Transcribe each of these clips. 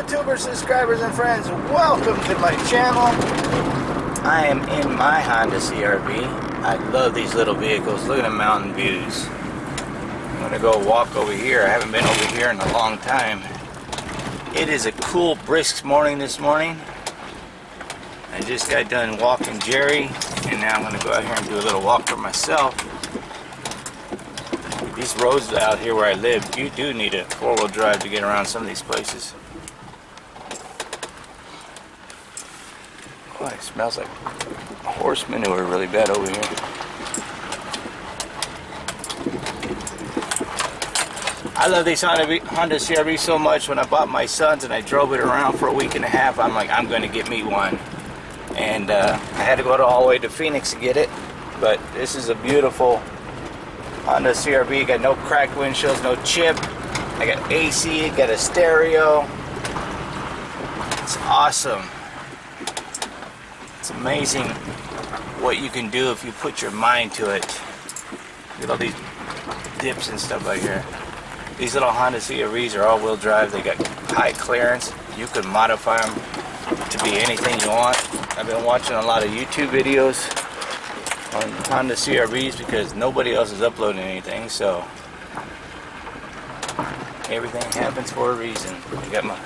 YouTubers, subscribers, and friends. Welcome to my channel. I am in my Honda CR-V. I love these little vehicles. Look at the mountain views. I'm going to go walk over here. I haven't been over here in a long time. It is a cool, brisk morning this morning. I just got done walking Jerry, and now I'm going to go out here and do a little walk for myself. These roads out here where I live, you do need a four-wheel drive to get around some of these places. Oh, it smells like horse manure really bad over here. I love these Honda CR-V so much. When I bought my son's and I drove it around for a week and a half, I'm like, I'm going to get me one. And I had to go all the way to Phoenix to get it. But this is a beautiful Honda CR-V. Got no cracked windshields, no chip. I got AC, got a stereo. It's awesome. It's amazing what you can do if you put your mind to it. Look at all these dips and stuff right here. These little Honda CR-Vs are all-wheel drive. They got high clearance. You can modify them to be anything you want. I've been watching a lot of YouTube videos on Honda CR-Vs because nobody else is uploading anything, so everything happens for a reason. I got my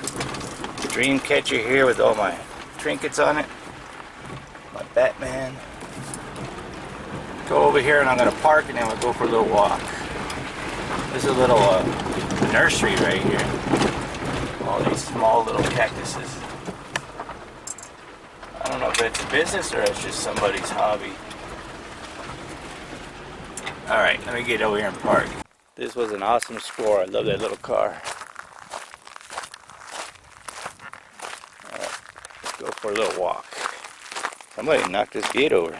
dream catcher here with all my trinkets on it, my Batman. Go over here and I'm going to park and then we'll go for a little walk. There's a little nursery right here. All these small little cactuses. I don't know if it's a business or it's just somebody's hobby. Alright, let me get over here and park. This was an awesome score. I love that little car. Alright, let's go for a little walk. Somebody knocked this gate over.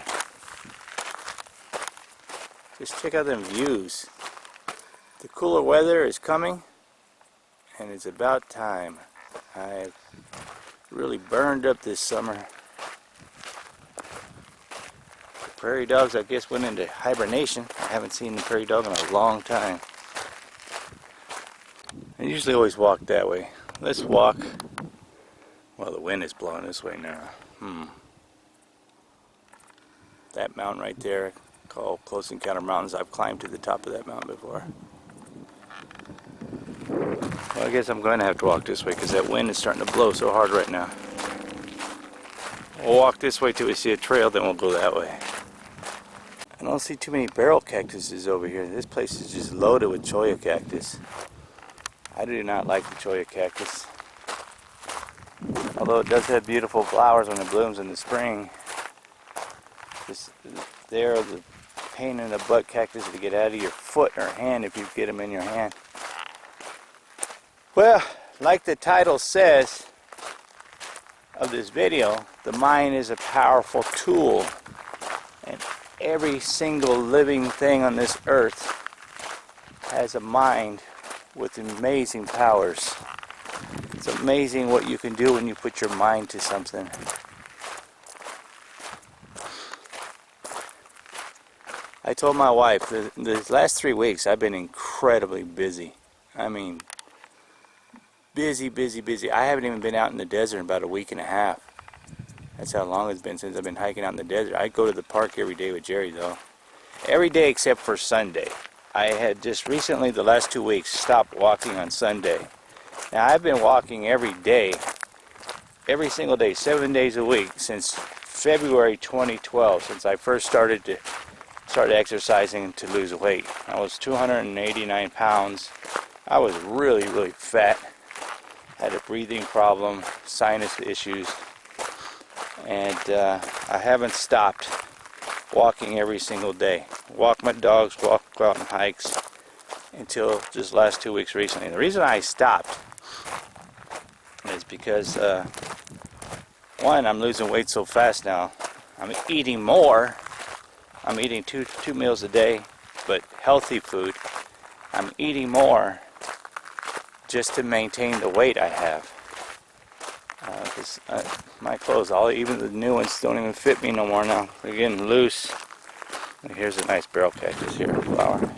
Just check out them views. The cooler weather is coming, and it's about time. I've really burned up this summer. Prairie dogs, I guess, went into hibernation. I haven't seen the prairie dog in a long time. I usually always walk that way. Let's walk. Well, the wind is blowing this way now. That mountain right there, called Close Encounter Mountains. I've climbed to the top of that mountain before. Well, I guess I'm going to have to walk this way because that wind is starting to blow so hard right now. We'll walk this way till we see a trail, then we'll go that way. I don't see too many barrel cactuses over here. This place is just loaded with cholla cactus. I do not like the cholla cactus. Although it does have beautiful flowers when it blooms in the spring. They're the pain in the butt cactus to get out of your foot or hand if you get them in your hand. Well, like the title says of this video, the mind is a powerful tool. And every single living thing on this earth has a mind with amazing powers. It's amazing what you can do when you put your mind to something. I told my wife the last 3 weeks I've been incredibly busy. I mean, busy. I haven't even been out in the desert in about a week and a half. That's how long it's been since I've been hiking out in the desert. I go to the park every day with Jerry, though. Every day except for Sunday. I had just recently, the last 2 weeks, stopped walking on Sunday. Now, I've been walking every day, every single day, 7 days a week, since February 2012, since I first started exercising to lose weight. I was 289 pounds. I was really fat. Had a breathing problem, sinus issues. And I haven't stopped walking every single day. Walk my dogs, go out on hikes until just last 2 weeks recently. The reason I stopped is because one, I'm losing weight so fast now. I'm eating more. I'm eating two meals a day, but healthy food. I'm eating more just to maintain the weight I have. Because my clothes, even the new ones, don't even fit me no more now. They're getting loose. And here's a nice barrel cactus here, flower.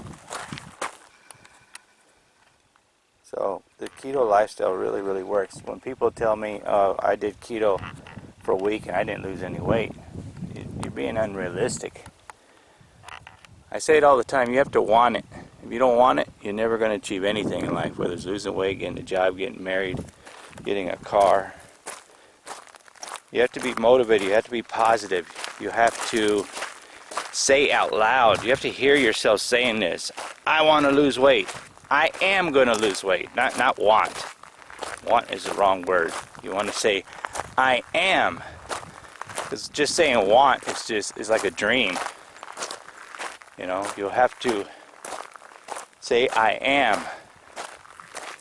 So the keto lifestyle really works. When people tell me, oh, I did keto for a week and I didn't lose any weight, you're being unrealistic. I say it all the time, you have to want it. If you don't want it, you're never going to achieve anything in life, whether it's losing weight, getting a job, getting married, getting a car. You have to be motivated, you have to be positive, you have to say out loud, you have to hear yourself saying this. I want to lose weight. I am going to lose weight, not want. Want is the wrong word. You want to say, I am. Because just saying want is like a dream. You know, you'll have to say, I am.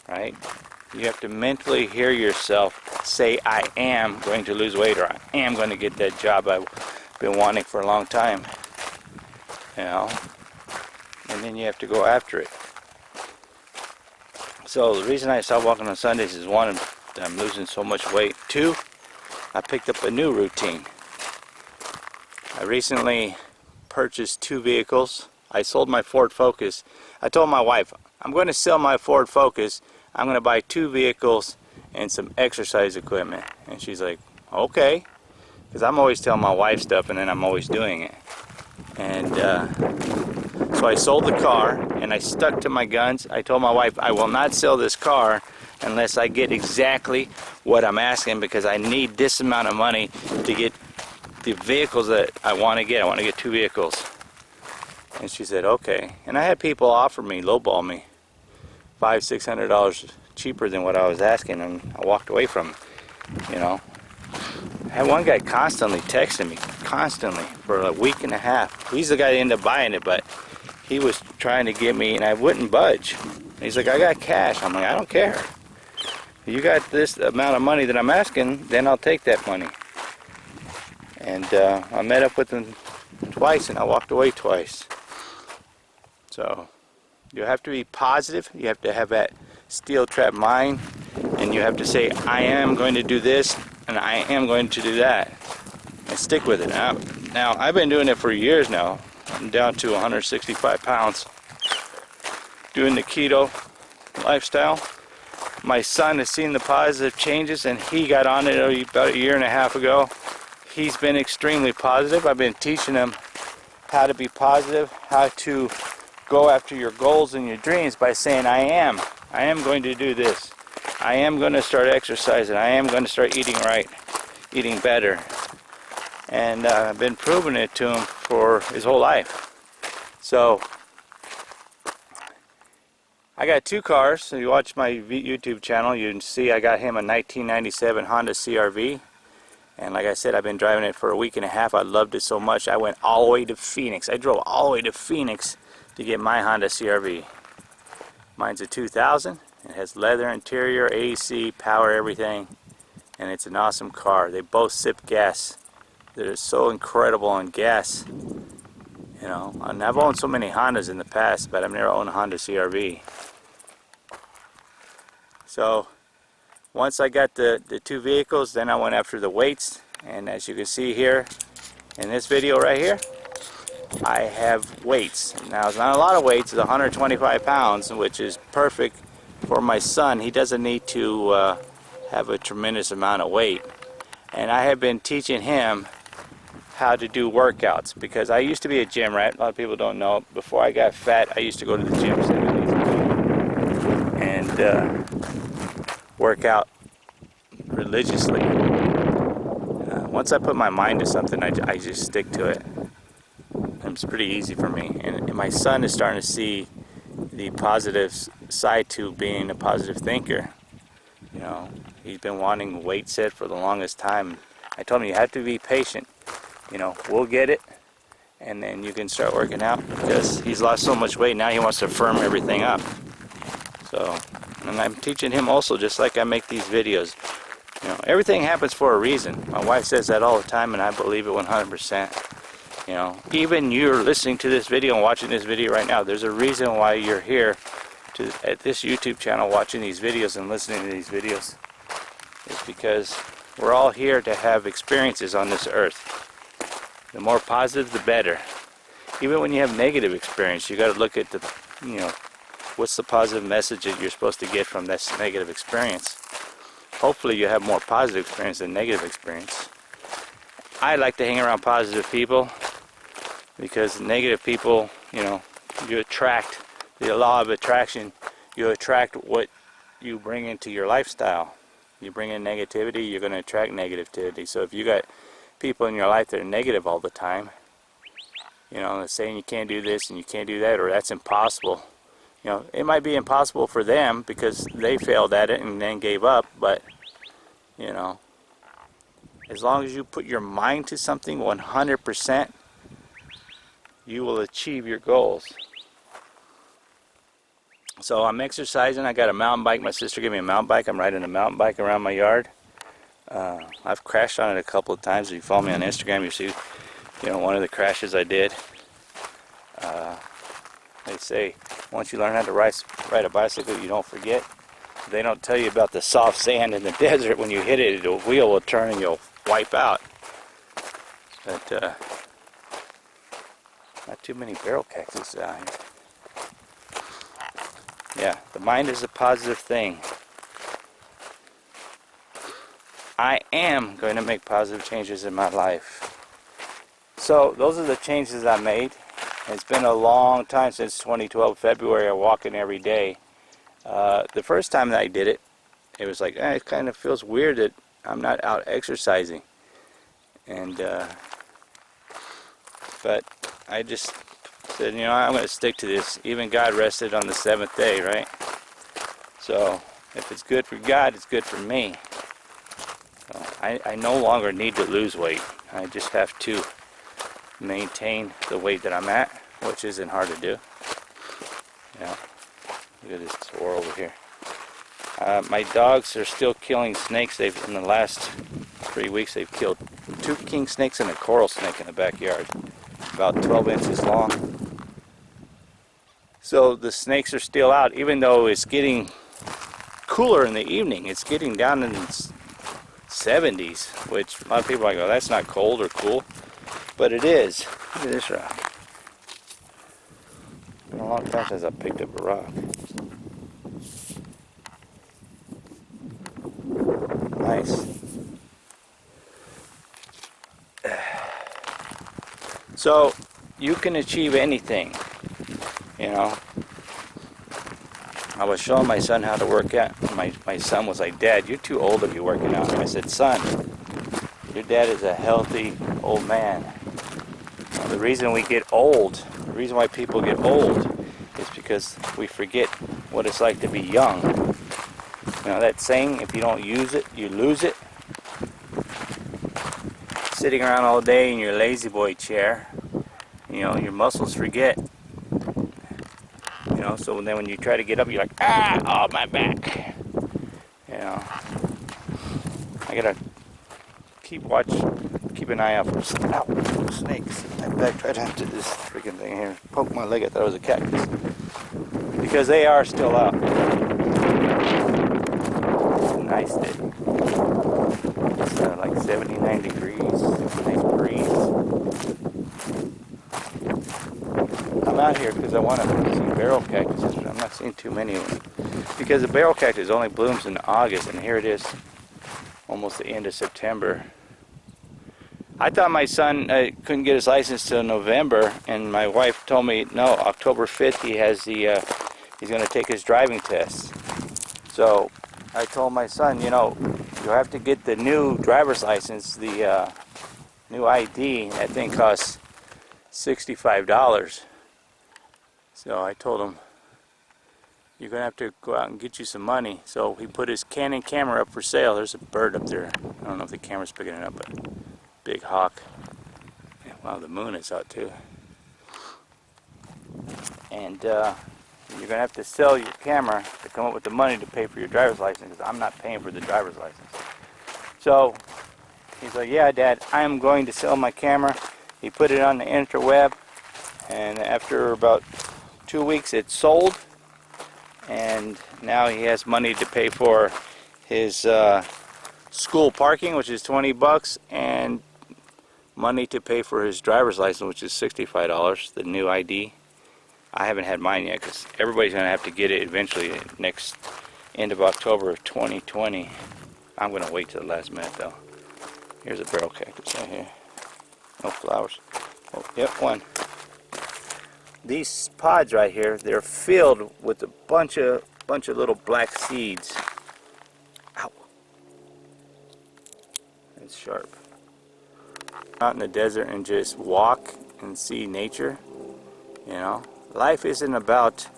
Right? You have to mentally hear yourself say, I am going to lose weight, or I am going to get that job I've been wanting for a long time. You know? And then you have to go after it. So the reason I stopped walking on Sundays is, one, I'm losing so much weight. Two, I picked up a new routine. I recently purchased 2 vehicles. I sold my Ford Focus. I told my wife, I'm going to sell my Ford Focus. I'm going to buy 2 vehicles and some exercise equipment. And she's like, okay. Because I'm always telling my wife stuff and then I'm always doing it. And so I sold the car and I stuck to my guns. I told my wife, I will not sell this car unless I get exactly what I'm asking, because I need this amount of money to get the vehicles that I want to get. I want to get 2 vehicles. And she said, okay. And I had people offer me, lowball me, $500-600 cheaper than what I was asking, and I walked away from it, you know. I had one guy constantly texting me, constantly, for a week and a half. He's the guy that ended up buying it, but he was trying to get me, and I wouldn't budge. And he's like, I got cash. I'm like, I don't care. You got this amount of money that I'm asking, then I'll take that money. And I met up with him twice, and I walked away twice. So you have to be positive. You have to have that steel trap mind, and you have to say, I am going to do this, and I am going to do that, and stick with it. Now I've been doing it for years now. I'm down to 165 pounds doing the keto lifestyle. My son has seen the positive changes, and he got on it about 1.5 years ago. He's been extremely positive. I've been teaching him how to be positive, how to go after your goals and your dreams by saying, I am going to do this. I am going to start exercising. I am going to start eating right, eating better. And I've been proving it to him for his whole life. So I got 2 cars. So you watch my YouTube channel, you can see I got him a 1997 Honda CR-V. And like I said, I've been driving it for a week and a half. I loved it so much, I went all the way to Phoenix. I drove all the way to Phoenix to get my Honda CR-V. Mine's a 2000. It has leather interior, AC, power, everything. And it's an awesome car. They both sip gas. They're so incredible on gas. You know, and I've owned so many Hondas in the past, but I've never owned a Honda CR-V. So once I got the 2 vehicles, then I went after the weights. And as you can see here in this video right here, I have weights. Now it's not a lot of weights, it's 125 pounds, which is perfect for my son. He doesn't need to have a tremendous amount of weight. And I have been teaching him how to do workouts, because I used to be a gym rat. A lot of people don't know. Before I got fat, I used to go to the gym 7 days a week and work out religiously. Once I put my mind to something, I just stick to it. It's pretty easy for me. And my son is starting to see the positive side to being a positive thinker. You know, he's been wanting weight set for the longest time. I told him, you have to be patient. You know, we'll get it, and then you can start working out, because he's lost so much weight now he wants to firm everything up. So, and I'm teaching him also, just like I make these videos. You know, everything happens for a reason. My wife says that all the time, and I believe it 100%. You know, even you're listening to this video and watching this video right now, there's a reason why you're here at this YouTube channel watching these videos and listening to these videos. It's because we're all here to have experiences on this earth. The more positive, the better. Even when you have negative experience, you got to look at the, you know, what's the positive message that you're supposed to get from this negative experience? Hopefully you have more positive experience than negative experience. I like to hang around positive people because negative people, you know, you attract, the law of attraction, you attract what you bring into your lifestyle. You bring in negativity, you're going to attract negativity. So if you got people in your life that are negative all the time, you know, saying you can't do this and you can't do that, or that's impossible. You know, it might be impossible for them because they failed at it and then gave up, but, you know, as long as you put your mind to something 100%, you will achieve your goals. So I'm exercising. I got a mountain bike. My sister gave me a mountain bike. I'm riding a mountain bike around my yard. I've crashed on it a couple of times. If you follow me on Instagram, you see, you know, one of the crashes I did. They say once you learn how to ride a bicycle, you don't forget. They don't tell you about the soft sand in the desert. When you hit it, the wheel will turn and you'll wipe out. But not too many barrel cactus out here. Yeah, the mind is a positive thing. I am going to make positive changes in my life. So those are the changes I made. It's been a long time since 2012 February. I'm walking every day. The first time that I did it, it was like, it kind of feels weird that I'm not out exercising. And but I just said, you know, I'm going to stick to this. Even God rested on the seventh day, right? So if it's good for God, it's good for me. So I no longer need to lose weight. I just have to maintain the weight that I'm at, which isn't hard to do. Yeah, look at this squirrel over here. My dogs are still killing snakes. In the last 3 weeks, they've killed 2 king snakes and a coral snake in the backyard, about 12 inches long. So the snakes are still out, even though it's getting cooler in the evening. It's getting down in the 70s, which a lot of people are like, oh, that's not cold or cool. But it is. Look at this rock. It's been a long time since I picked up a rock. Nice. So you can achieve anything, you know. I was showing my son how to work out. My son was like, Dad, you're too old to be working out. I said, son, your dad is a healthy old man. The reason we get old, the reason why people get old is because we forget what it's like to be young. You know that saying, if you don't use it, you lose it? Sitting around all day in your lazy boy chair, you know, your muscles forget. You know, so then when you try to get up, you're like, oh, my back. You know, I gotta keep an eye out for snakes. I backed right into this freaking thing here. Poked my leg. I thought it was a cactus. Because they are still out. It's a nice day. It's like 79 degrees. Nice breeze. I'm out here because I want to see barrel cactuses, but I'm not seeing too many of them. Because the barrel cactus only blooms in August, and here it is, almost the end of September. I thought my son couldn't get his license till November, and my wife told me, no, October 5th he has he's going to take his driving test. So I told my son, you know, you have to get the new driver's license, the new ID. That thing costs $65. So I told him, you're going to have to go out and get you some money. So he put his Canon camera up for sale. There's a bird up there. I don't know if the camera's picking it up, but big hawk. Yeah, wow, the moon is out too. And you're going to have to sell your camera to come up with the money to pay for your driver's license, because I'm not paying for the driver's license. So he's like, yeah, Dad, I am going to sell my camera. He put it on the interweb, and after about 2 weeks it sold, and now he has money to pay for his school parking, which is $20, and money to pay for his driver's license, which is $65, the new ID. I haven't had mine yet because everybody's going to have to get it eventually next end of October of 2020. I'm going to wait till the last minute though. Here's a barrel cactus right here. No flowers. Oh, yep, one. These pods right here, they're filled with a bunch of little black seeds. Ow. It's sharp. Out in the desert and just walk and see nature, you know. Life isn't about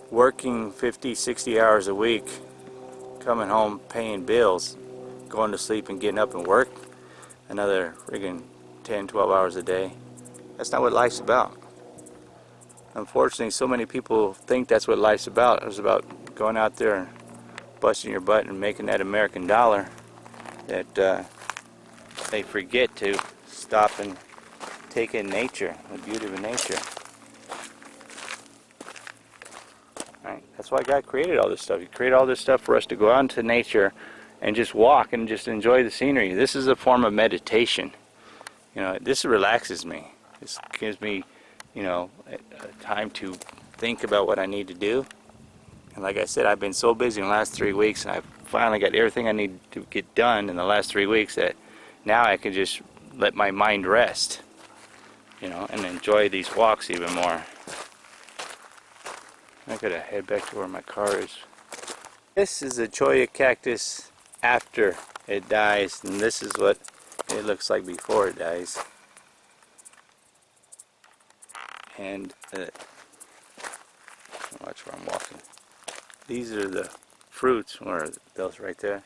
working 50, 60 hours a week, coming home, paying bills, going to sleep and getting up and work another friggin' 10, 12 hours a day. That's not what life's about. Unfortunately, so many people think that's what life's about. It's about going out there and busting your butt and making that American dollar, that they forget to stop and take in nature, the beauty of nature. Right? That's why God created all this stuff. He created all this stuff for us to go out into nature and just walk and just enjoy the scenery. This is a form of meditation. You know, this relaxes me. This gives me, you know, a time to think about what I need to do. And like I said, I've been so busy in the last 3 weeks, and I've finally got everything I need to get done in the last 3 weeks that now I can just let my mind rest, you know, and enjoy these walks even more. I gotta head back to where my car is. This is a cholla cactus after it dies, and this is what it looks like before it dies. And watch where I'm walking. These are the fruits, or those right there.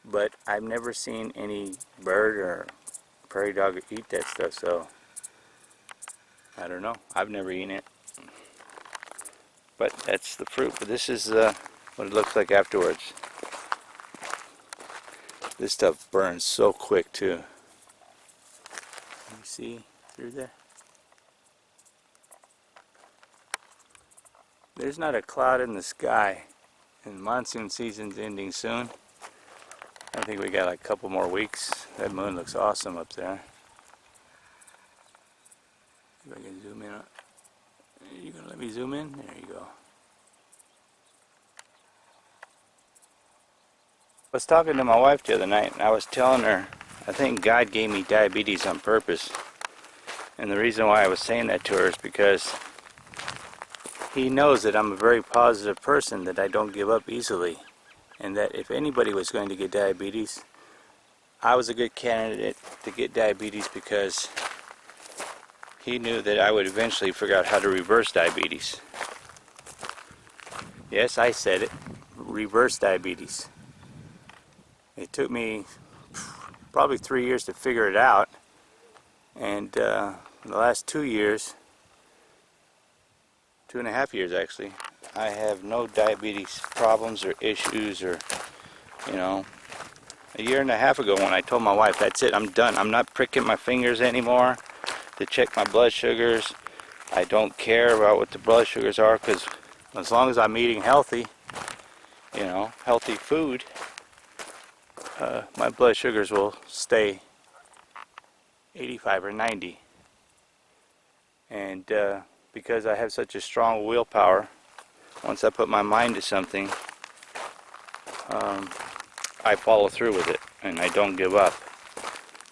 But I've never seen any bird or prairie dog eat that stuff, so I don't know. I've never eaten it. But that's the fruit. But this is what it looks like afterwards. This stuff burns so quick too. Can you see through there? There's not a cloud in the sky, and monsoon season's ending soon. I think we got like a couple more weeks. That moon looks awesome up there. See if I can zoom in. Are you gonna let me zoom in? There you go. I was talking to my wife the other night, and I was telling her I think God gave me diabetes on purpose. And the reason why I was saying that to her is because He knows that I'm a very positive person, that I don't give up easily, and that if anybody was going to get diabetes, I was a good candidate to get diabetes because He knew that I would eventually figure out how to reverse diabetes. Yes, I said it. Reverse diabetes. It took me probably 3 years to figure it out, and in the last 2 years, 2.5 years actually, I have no diabetes problems or issues, or, you know, a year and a half ago when I told my wife, that's it, I'm done. I'm not pricking my fingers anymore to check my blood sugars. I don't care about what the blood sugars are, because as long as I'm eating healthy, you know, healthy food, my blood sugars will stay 85 or 90. And because I have such a strong willpower, once I put my mind to something, I follow through with it and I don't give up.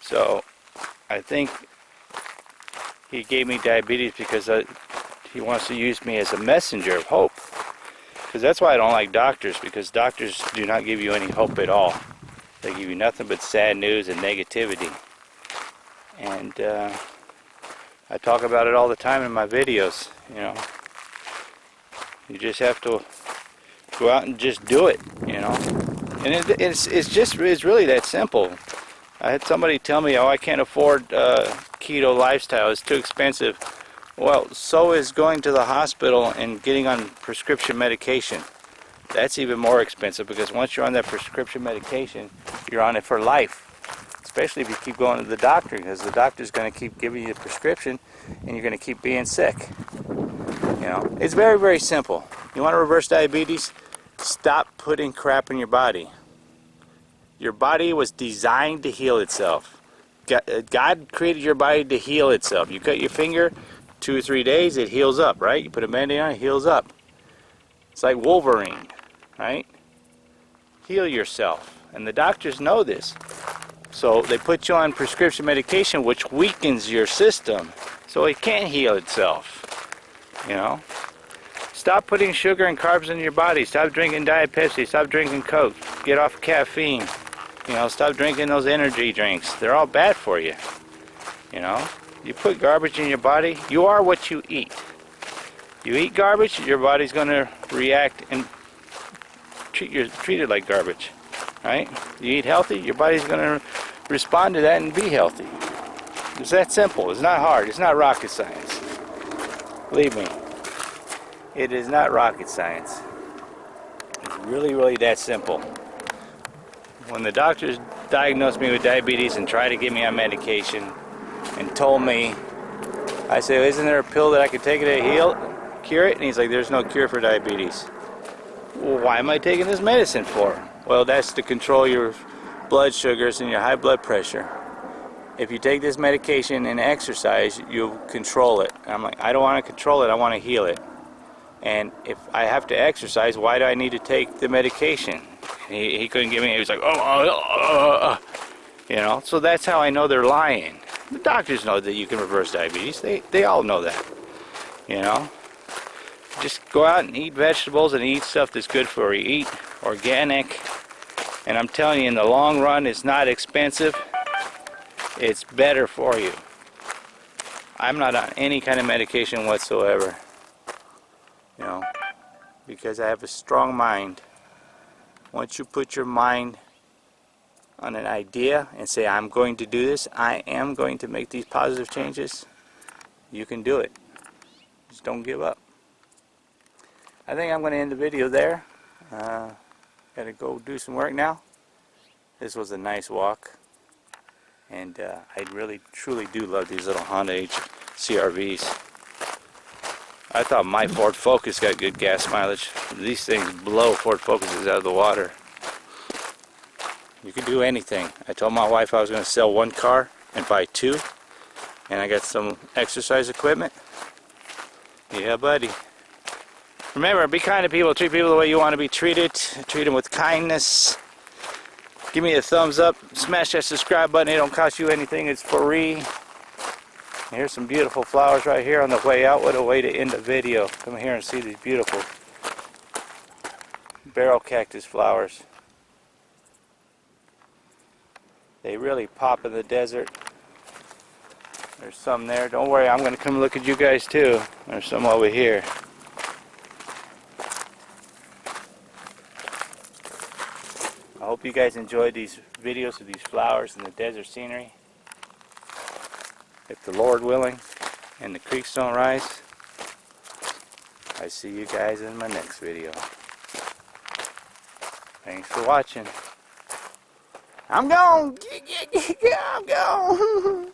So I think He gave me diabetes because He wants to use me as a messenger of hope. Because that's why I don't like doctors, because doctors do not give you any hope at all. They give you nothing but sad news and negativity. And I talk about it all the time in my videos, you know. You just have to go out and just do it, you know. And it's really that simple. I had somebody tell me, oh, I can't afford keto lifestyle, it's too expensive. Well, so is going to the hospital and getting on prescription medication. That's even more expensive, because once you're on that prescription medication, you're on it for life. Especially if you keep going to the doctor, because the doctor's going to keep giving you a prescription and you're going to keep being sick. You know, it's very, very simple. You want to reverse diabetes? Stop putting crap in your body. Your body was designed to heal itself. God created your body to heal itself. You cut your finger, 2 or 3 days, it heals up, right? You put a Band-Aid on, it heals up. It's like Wolverine, right? Heal yourself. And the doctors know this. So they put you on prescription medication which weakens your system so it can't heal itself. You know? Stop putting sugar and carbs in your body. Stop drinking Diet Pepsi. Stop drinking Coke. Get off caffeine. You know, stop drinking those energy drinks. They're all bad for you. You know? You put garbage in your body, you are what you eat. You eat garbage, your body's going to react and treat it like garbage. Right? You eat healthy, your body's going to respond to that and be healthy. It's that simple. It's not hard. It's not rocket science. Believe me. It is not rocket science. It's really, really that simple. When the doctors diagnosed me with diabetes and tried to get me on medication and told me, I said, isn't there a pill that I could take to cure it? And he's like, there's no cure for diabetes. Well, why am I taking this medicine for? Well, that's to control your blood sugars and your high blood pressure. If you take this medication and exercise, you'll control it. And I'm like, I don't want to control it, I want to heal it. And if I have to exercise, why do I need to take the medication? He couldn't give me, he was like, you know, so that's how I know they're lying. The doctors know that you can reverse diabetes. They all know that, you know. Just go out and eat vegetables and eat stuff that's good for you. Eat organic. And I'm telling you, in the long run, it's not expensive. It's better for you. I'm not on any kind of medication whatsoever. You know, because I have a strong mind. Once you put your mind on an idea and say, I'm going to do this, I am going to make these positive changes, you can do it. Just don't give up. I think I'm going to end the video there. Gotta go do some work now. This was a nice walk. And I really, truly do love these little Honda CR-Vs. I thought my Ford Focus got good gas mileage. These things blow Ford Focuses out of the water. You can do anything. I told my wife I was going to sell one car and buy two. And I got some exercise equipment. Yeah, buddy. Remember, be kind to people. Treat people the way you want to be treated. Treat them with kindness. Give me a thumbs up. Smash that subscribe button. It don't cost you anything. It's free. Here's some beautiful flowers right here on the way out. What a way to end the video. Come here and see these beautiful barrel cactus flowers. They really pop in the desert. There's some there. Don't worry, I'm going to come look at you guys too. There's some over here. I hope you guys enjoyed these videos of these flowers and the desert scenery. If the Lord willing and the creeks don't rise, I see you guys in my next video. Thanks for watching. I'm gone. I'm gone.